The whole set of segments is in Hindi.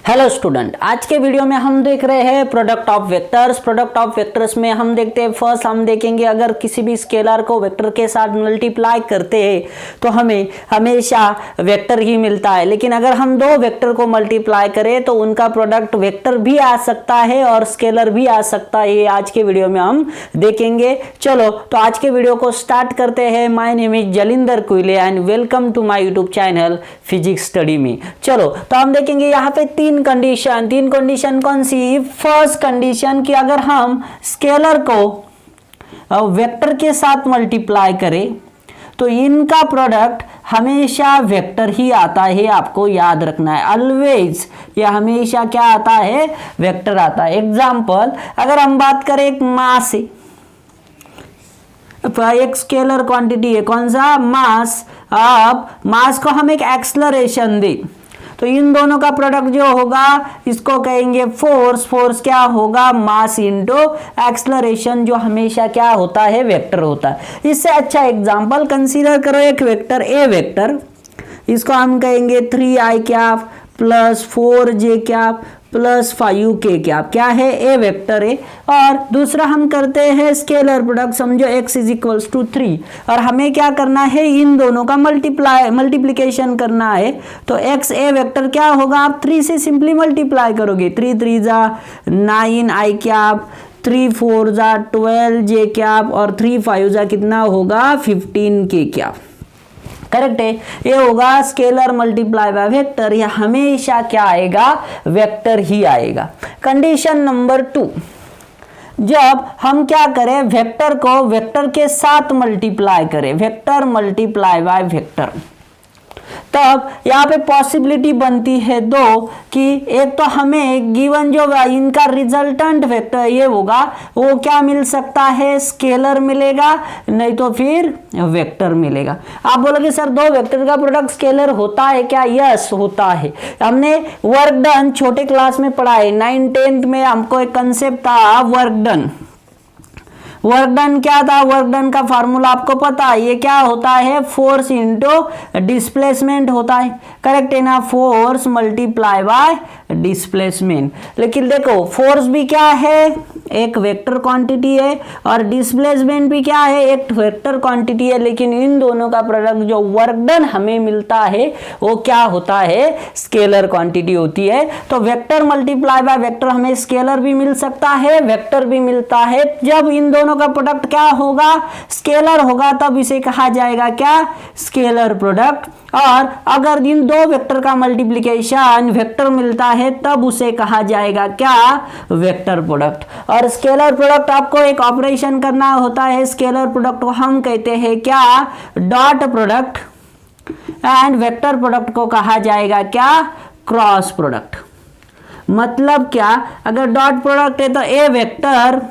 हेलो स्टूडेंट, आज के वीडियो में हम देख रहे हैं product of vectors. Product of vectors में हम देखते हैं, फर्स्ट हम देखेंगे अगर किसी भी स्केलर को वेक्टर के साथ मल्टीप्लाई करते हैं तो हमें हमेशा वेक्टर ही मिलता है, लेकिन अगर हम दो वेक्टर को मल्टीप्लाई करें तो उनका प्रोडक्ट वेक्टर भी आ सकता है और स्केलर भी आ सकता है। आज के वीडियो में हम देखेंगे। चलो तो आज के वीडियो को स्टार्ट करते हैं। My name is Jalindar Kuile and welcome to my YouTube channel physics study में। चलो तो हम देखेंगे यहाँ पे तीन कंडीशन कौन सी। फर्स्ट कंडीशन कि अगर हम स्केलर को वेक्टर के साथ मल्टीप्लाई करें तो इनका प्रोडक्ट हमेशा वेक्टर ही आता है, आपको याद रखना है। ऑलवेज या हमेशा क्या आता है, वेक्टर आता है। एग्जांपल अगर हम बात करें एक मास है, एक स्केलर क्वांटिटी है, कौन सा, मास। अब मास को हम एक एक्सलरेशन दे तो इन दोनों का प्रोडक्ट जो होगा इसको कहेंगे फोर्स। फोर्स क्या होगा, मास इंटू एक्सलरेशन, जो हमेशा क्या होता है, वेक्टर होता है। इससे अच्छा एग्जांपल कंसीडर करो एक वेक्टर ए वेक्टर, इसको हम कहेंगे 3i cap plus 4j cap plus 5k cap, क्या है, ए वेक्टर है। और दूसरा हम करते हैं स्केलर प्रोडक्ट, समझो x इज इक्वल्स टू 3 और हमें क्या करना है, इन दोनों का मल्टीप्लिकेशन करना है। तो x ए वेक्टर क्या होगा, आप 3 से सिंपली मल्टीप्लाई करोगे, 3 3 जा 9i कैप, 3 4 जा 12j कैप और 3 5 जा कितना होगा, 15k कैप। करेक्ट है, ये होगा स्केलर मल्टीप्लाई बाय वेक्टर। यह हमेशा क्या आएगा, वेक्टर ही आएगा। कंडीशन नंबर 2, जब हम क्या करें, वेक्टर को वेक्टर के साथ मल्टीप्लाई करें, वेक्टर मल्टीप्लाई बाय वेक्टर, तब यहाँ पे पॉसिबिलिटी बनती है दो कि एक तो हमें गिवन जो इनका रिजल्टेंट वेक्टर ये होगा वो क्या मिल सकता है, स्केलर मिलेगा, नहीं तो फिर वेक्टर मिलेगा। आप बोलोगे सर दो वेक्टर का प्रोडक्ट स्केलर होता है क्या, यस होता है। हमने वर्क डन छोटे क्लास में पढ़ा है, 9th 10th में हमको एक कंसेप्ट था वर्क डन। वर्क डन क्या था, वर्क डन का फार्मूला आपको पता है, ये क्या होता है, फोर्स इंटू डिस्प्लेसमेंट होता है। करेक्ट है ना, फोर्स मल्टीप्लाई बाय डिस्प्लेसमेंट। लेकिन देखो फोर्स भी क्या है, एक वेक्टर क्वांटिटी है और डिस्प्लेसमेंट भी क्या है, एक वेक्टर क्वांटिटी है, लेकिन इन दोनों का प्रोडक्ट जो वर्क डन हमें मिलता है वो क्या होता है, स्केलर क्वांटिटी होती है। तो वेक्टर मल्टीप्लाई बाय वेक्टर हमें स्केलर भी मिल सकता है, वेक्टर भी मिलता है। जब इन दोनों का प्रोडक्ट क्या होगा, स्केलर होगा, तब इसे कहा जाएगा क्या, स्केलर प्रोडक्ट। और अगर इन दो वेक्टर का मल्टीप्लिकेशन वेक्टर मिलता है तब उसे कहा जाएगा क्या, वेक्टर प्रोडक्ट। और स्केलर प्रोडक्ट आपको एक ऑपरेशन करना होता है, स्केलर प्रोडक्ट को हम कहते हैं क्या, dot product, and vector product को कहा जाएगा क्या, क्रॉस प्रोडक्ट। मतलब क्या, अगर डॉट प्रोडक्ट है तो ए वेक्टर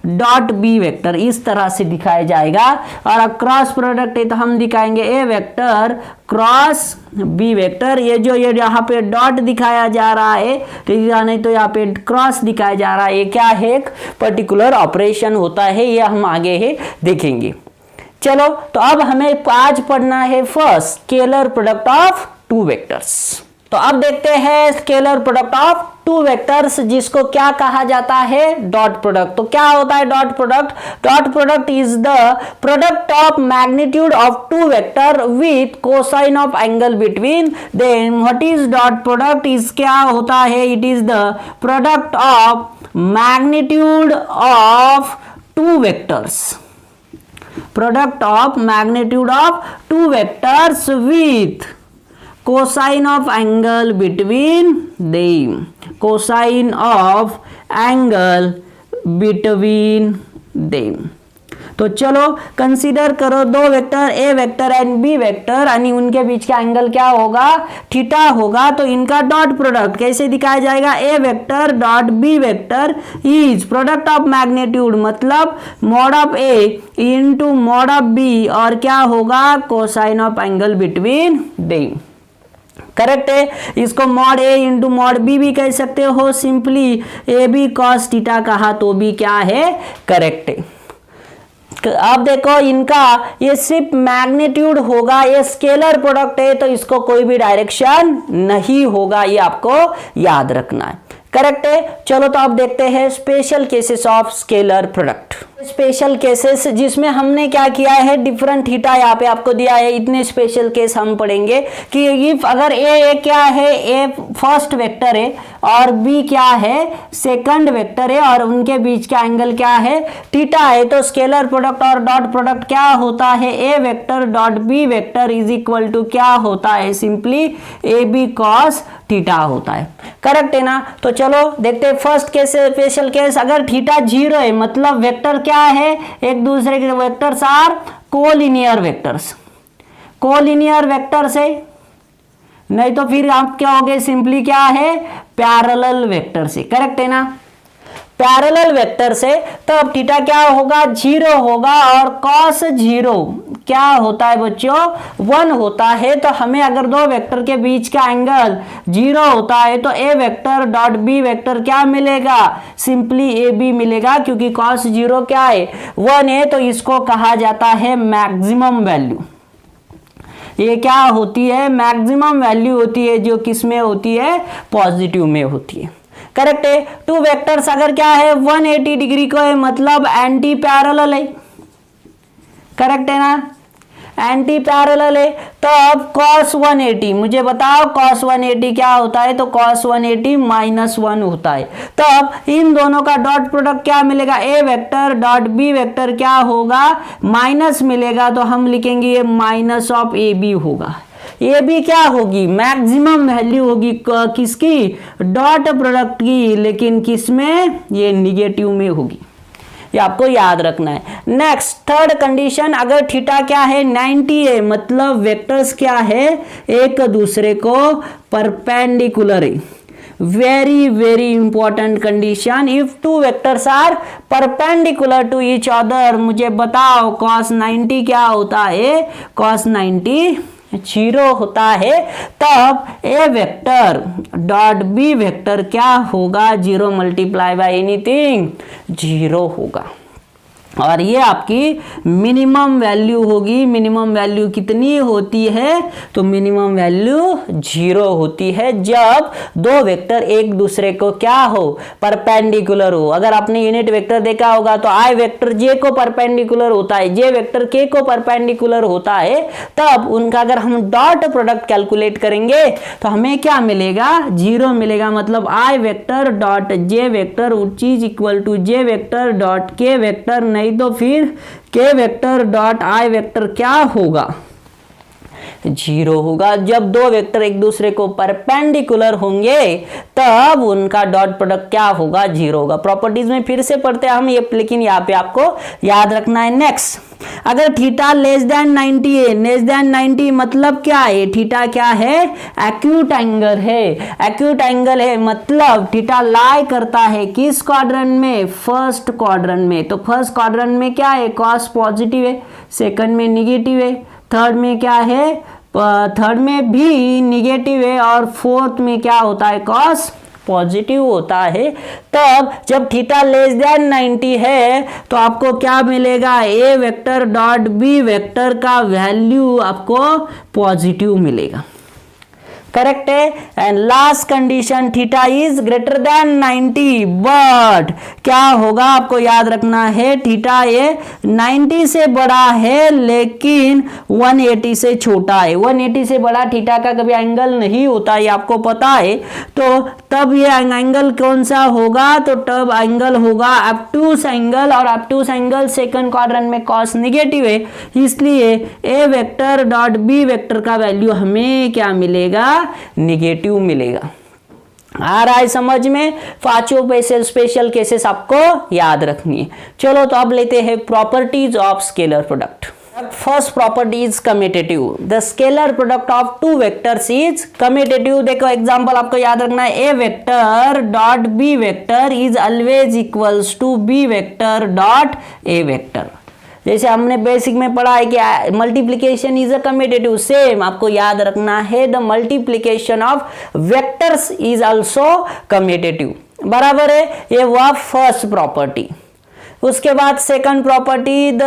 डॉट बी वेक्टर इस तरह से दिखाया जाएगा, और क्रॉस प्रोडक्ट है तो हम दिखाएंगे ए वेक्टर क्रॉस बी वेक्टर। ये जो ये यहाँ पे डॉट दिखाया जा रहा है तो नहीं तो यहाँ पे क्रॉस दिखाया जा रहा है, ये क्या है, एक पर्टिकुलर ऑपरेशन होता है, ये हम आगे ही देखेंगे। चलो तो अब हमें आज पढ़ना है first scalar product of two vectors. तो अब देखते हैं scalar product of two vectors, जिसको क्या कहा जाता है, डॉट प्रोडक्ट। तो क्या होता है dot product, dot product is the product of magnitude of two vector with cosine of angle between them. What is dot product, is क्या होता है, it is the product of magnitude of two vectors, product of magnitude of two vectors with cosine of angle between them, cosine of angle between them। तो चलो कंसीडर करो दो vector A vector and B vector, यानी उनके बीच का एंगल क्या होगा, थीटा होगा। तो इनका डॉट प्रोडक्ट कैसे दिखाया जाएगा, A vector dot B vector is product of magnitude, मतलब mod of A into mod of B, और क्या होगा, cosine of angle between them. Correct है, इसको mod A into mod B भी कह सकते हो, simply A B cos theta कहा तो भी क्या है, करेक्ट है। अब देखो इनका ये सिर्फ मैग्नीट्यूड होगा, ये स्केलर प्रोडक्ट है तो इसको कोई भी डायरेक्शन नहीं होगा, ये आपको याद रखना है। करेक्ट है। चलो तो अब देखते हैं special cases of scalar product. Special cases जिसमें हमने क्या किया है, डिफरेंट थीटा यहाँ पे आपको दिया है, इतने स्पेशल केस हम पढ़ेंगे कि इफ अगर ए क्या है, ए फर्स्ट वेक्टर है और बी क्या है, सेकंड वेक्टर है और उनके बीच का एंगल क्या है, थीटा है, तो स्केलर प्रोडक्ट और डॉट प्रोडक्ट क्या होता है, A vector dot B vector is equal to क्या होता है, simply A B cos theta होता है। करेक्ट है ना। तो चलो देखते हैं फर्स्ट केस, स्पेशल केस। अगर थीटा 0 है मतलब वेक्टर क्या है, एक दूसरे के vectors are collinear vectors, collinear vectors है, नहीं तो फिर आप क्या होगे, सिंपली क्या है, पैरेलल वेक्टर से। करेक्ट है ना। पैरेलल वेक्टर से तो अब थीटा क्या होगा, 0 होगा और cos 0 क्या होता है बच्चों, 1 होता है। तो हमें अगर दो वेक्टर के बीच का एंगल 0 होता है तो ए वेक्टर डॉट बी वेक्टर क्या मिलेगा, सिंपली ए बी मिलेगा, क्योंकि cos 0 क्या है, 1 है, तो इसको कहा जाता है मैक्सिमम वैल्यू। ये क्या होती है, मैक्सिमम वैल्यू होती है, जो किस में होती है, पॉजिटिव में होती है। करेक्ट है। टू वेक्टर्स अगर क्या है 180 डिग्री को है मतलब एंटी पैरेलल है। करेक्ट है ना, एंटी पैरेलल है। तो अब cos 180 मुझे बताओ cos 180 क्या होता है, तो cos 180 -1 होता है। तो अब इन दोनों का डॉट प्रोडक्ट क्या मिलेगा, ए वेक्टर डॉट बी वेक्टर क्या होगा, माइनस मिलेगा, तो हम लिखेंगे ये माइनस ऑफ ए बी होगा। ये भी क्या होगी, मैक्सिमम वैल्यू होगी किसकी, डॉट प्रोडक्ट की, लेकिन किसमें, ये निगेटिव में होगी, ये आपको याद रखना है। नेक्स्ट थर्ड कंडीशन, अगर थीटा क्या है 90 है मतलब वेक्टर्स क्या है, एक दूसरे को परपेंडिकुलर है। Very very important condition, if two vectors are perpendicular to each other, मुझे बताओ cos 90 क्या होता है, cos 90 0 होता है। तब ए वेक्टर डॉट बी वेक्टर क्या होगा, 0 मल्टीप्लाई बाय एनीथिंग 0 होगा। और ये आपकी मिनिमम वैल्यू होगी। मिनिमम वैल्यू कितनी होती है, तो मिनिमम वैल्यू 0 होती है जब दो वेक्टर एक दूसरे को क्या हो, परपेंडिकुलर हो। अगर आपने यूनिट वेक्टर देखा होगा तो आई वेक्टर जे को परपेंडिकुलर होता है, जे वेक्टर के को परपेंडिकुलर होता है, तब उनका अगर हम डॉट प्रोडक्ट कैलकुलेट करेंगे तो हमें क्या मिलेगा, 0 मिलेगा। मतलब आई वेक्टर डॉट जे वेक्टर चीज equal to J vector dot k vector, नहीं तो फिर के वेक्टर डॉट आई वेक्टर क्या होगा, 0 होगा। जब दो वेक्टर एक दूसरे को परपेंडिकुलर होंगे तब उनका डॉट प्रोडक्ट क्या होगा, 0 होगा। प्रॉपर्टीज में फिर से पढ़ते हैं हम ये, लेकिन यहाँ पे आपको याद रखना है। नेक्स्ट, अगर थीटा लेस देन 90 है, लेस देन 90 मतलब क्या है, थीटा क्या है, एक्यूट एंगल है। एक्यूट एंगल है मतलब थीटा लाई करता है किस क्वाड्रेंट में, फर्स्ट क्वाड्रेंट में। तो फर्स्ट क्वाड्रेंट में क्या है, कॉस पॉजिटिव है, सेकंड में निगेटिव है, थर्ड में क्या है, थर्ड में भी निगेटिव है, और फोर्थ में क्या होता है, कॉस पॉजिटिव होता है। तब जब थीटा लेस देन 90 है तो आपको क्या मिलेगा, ए वेक्टर डॉट बी वेक्टर का वैल्यू आपको पॉजिटिव मिलेगा। करेक्ट है। And last condition, theta is greater than 90 but क्या होगा, आपको याद रखना है, थीटा ये 90 से बड़ा है लेकिन 180 से छोटा है। 180 से बड़ा थीटा का कभी एंगल नहीं होता, ये आपको पता है। तो तब ये एंगल कौन सा होगा, तो तब एंगल होगा ऑब्टूस एंगल, और ऑब्टूस एंगल सेकंड क्वाड्रेंट में कॉस निगेटिव है, इसलिए ए वेक्टर डॉट बी वेक्टर का वैल्यू हमें क्या मिलेगा, निगेटिव मिलेगा। आ रहा है समझ में। पांचों स्पेशल केसेस आपको याद रखनी है। चलो तो अब लेते हैं properties of scalar product. First property is commutative. The scalar product of two vectors is commutative. देखो एग्जांपल आपको याद रखना है, A vector dot B vector is always equals to B vector dot A vector. जैसे हमने बेसिक में पढ़ा है कि multiplication is a commutative, same आपको याद रखना है, the multiplication of vectors is also commutative. बराबर है, ये हुआ फर्स्ट प्रॉपर्टी। उसके बाद second property, the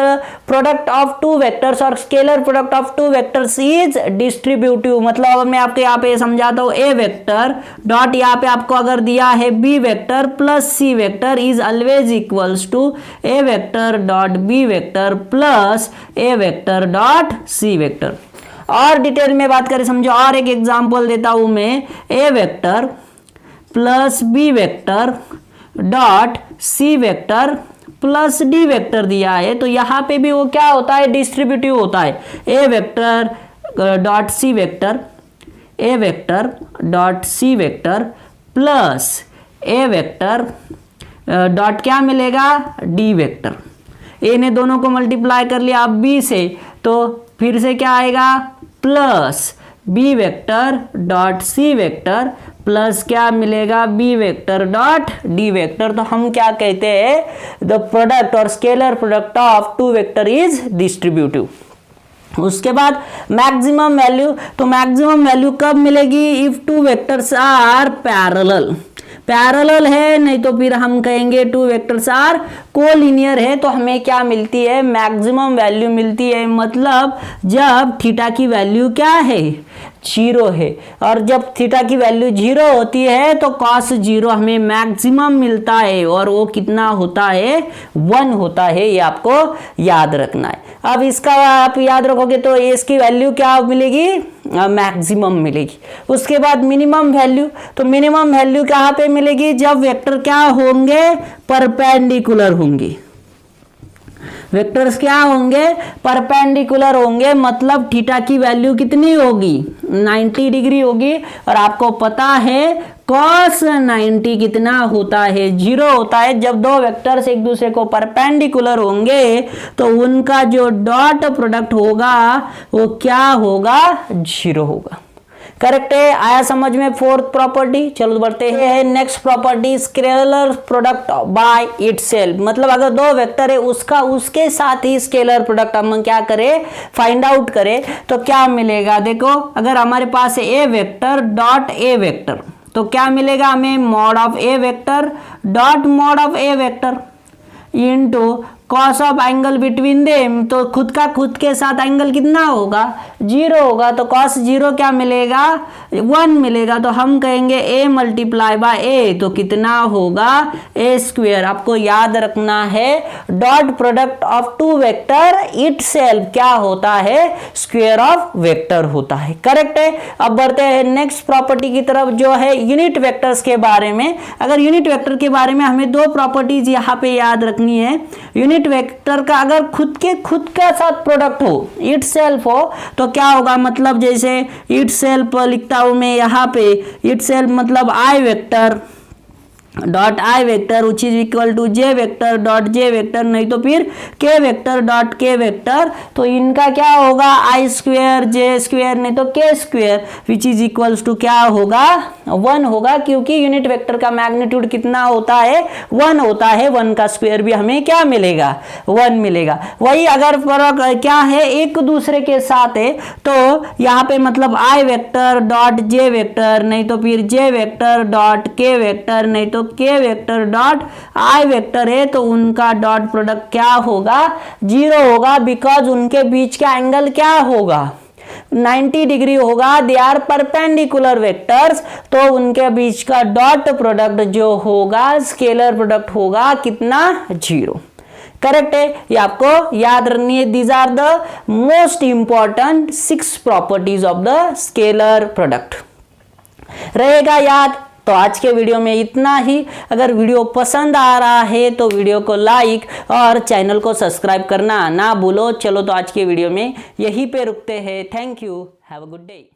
product of two vectors और scalar product of two vectors is distributive. मतलब अब मैं आपको यहाँ पे समझाता हूँ, ए वेक्टर डॉट यहाँ पे आपको अगर दिया है B vector plus C vector is always equals to A vector dot B vector plus A vector dot C vector. और डिटेल में बात करें समझो, और एक एग्जांपल देता हूं मैं, A vector plus B vector dot C vector plus D vector दिया है, तो यहां पे भी वो क्या होता है, डिस्ट्रीब्यूटिव होता है। A vector dot C vector, A vector dot C vector plus A vector dot क्या मिलेगा, डी वेक्टर। ए ने दोनों को मल्टीप्लाई कर लिया अब बी से, तो फिर से क्या आएगा, plus B vector dot C vector plus क्या मिलेगा, B vector dot D vector. तो हम क्या कहते हैं, द प्रोडक्ट और scalar product of two vector is distributive. उसके बाद मैक्सिमम वैल्यू, तो मैक्सिमम वैल्यू कब मिलेगी, if two vectors are parallel. Parallel है, नहीं तो फिर हम कहेंगे टू वेक्टर्स आर कोलिनियर है, तो हमें क्या मिलती है, मैक्सिमम वैल्यू मिलती है। मतलब जब थीटा की वैल्यू क्या है, 0 है, और जब थीटा की वैल्यू 0 होती है तो cos 0 हमें मैक्सिमम मिलता है, और वो कितना होता है, 1 होता है। ये आपको याद रखना है। अब इसका आप याद रखोगे तो इसकी वैल्यू क्या मिलेगी, मैक्सिमम मिलेगी। उसके बाद मिनिमम वैल्यू, तो मिनिमम वैल्यू कहाँ पे मिलेगी, जब वेक्टर क्या होंगे, परपेंडिकुलर होंगे। वेक्टर्स क्या होंगे, परपेंडिकुलर होंगे, मतलब थीटा की वैल्यू कितनी होगी, 90 डिग्री होगी। और आपको पता है cos 90 कितना होता है, 0 होता है। जब दो वेक्टर्स एक दूसरे को परपेंडिकुलर होंगे तो उनका जो डॉट प्रोडक्ट होगा वो क्या होगा, 0 होगा। करेक्ट है, आया समझ में फोर्थ प्रॉपर्टी। चलो बढ़ते हैं next property, scalar product by itself. मतलब अगर दो वेक्टर है उसका उसके साथ ही स्केलर प्रोडक्ट हम क्या करें, फाइंड आउट करें, तो क्या मिलेगा, देखो अगर हमारे पास है A vector dot A vector, तो क्या मिलेगा हमें, mod of A vector dot mod of A vector into cos of angle between them. तो खुद का खुद के साथ एंगल कितना होगा, 0 होगा, तो कॉस 0 क्या मिलेगा, 1 मिलेगा। तो हम कहेंगे a मल्टीप्लाई बाय ए, तो कितना होगा, ए स्क्वेयर। आपको याद रखना है dot product of two vector itself क्या होता है, स्क्वेयर ऑफ वेक्टर होता है। करेक्ट है। अब बढ़ते हैं नेक्स्ट प्रॉपर्टी की तरफ, जो है यूनिट वेक्टर्स के बारे में। अगर यूनिट वेक्टर के बारे में हमें दो प्रॉपर्टीज यहाँ पे याद रखनी है। यूनिट वेक्टर का अगर खुद का साथ प्रोडक्ट हो, इटसेल्फ हो, तो क्या होगा, मतलब जैसे इटसेल्फ लिखता हूं मैं यहाँ पे, इटसेल्फ मतलब आई vector dot I vector which is equal to J vector dot J vector, नहीं तो फिर के वेक्टर डॉट के वेक्टर। तो इनका क्या होगा, आई स्क्वेयर जे स्क्वेयर, नहीं तो के square which is equals to क्या होगा, 1 होगा, क्योंकि यूनिट वेक्टर का मैग्नीट्यूड कितना होता है, 1 होता है। 1 का स्क्वेयर भी हमें क्या मिलेगा, 1 मिलेगा। वही अगर फर्क क्या है, एक दूसरे के साथ है, तो यहाँ पे मतलब आई वेक्टर डॉट जे वेक्टर, नहीं तो फिर जे वेक्टर डॉट के वेक्टर, नहीं तो के वेक्टर डॉट आई वेक्टर है, तो उनका डॉट प्रोडक्ट क्या होगा, 0 होगा, बिकॉज उनके बीच का एंगल क्या होगा, 90 डिग्री होगा। दे आर परपेंडिकुलर वेक्टर्स, तो उनके बीच का डॉट प्रोडक्ट जो होगा, स्केलर प्रोडक्ट होगा कितना, 0। करेक्ट है, ये आपको याद रखनी है। These are the most important 6 properties of the scalar product, रहेगा याद। तो आज के वीडियो में इतना ही। अगर वीडियो पसंद आ रहा है तो वीडियो को लाइक और चैनल को सब्सक्राइब करना ना भूलो। चलो तो आज के वीडियो में यहीं पे रुकते हैं। Thank you, have a good day.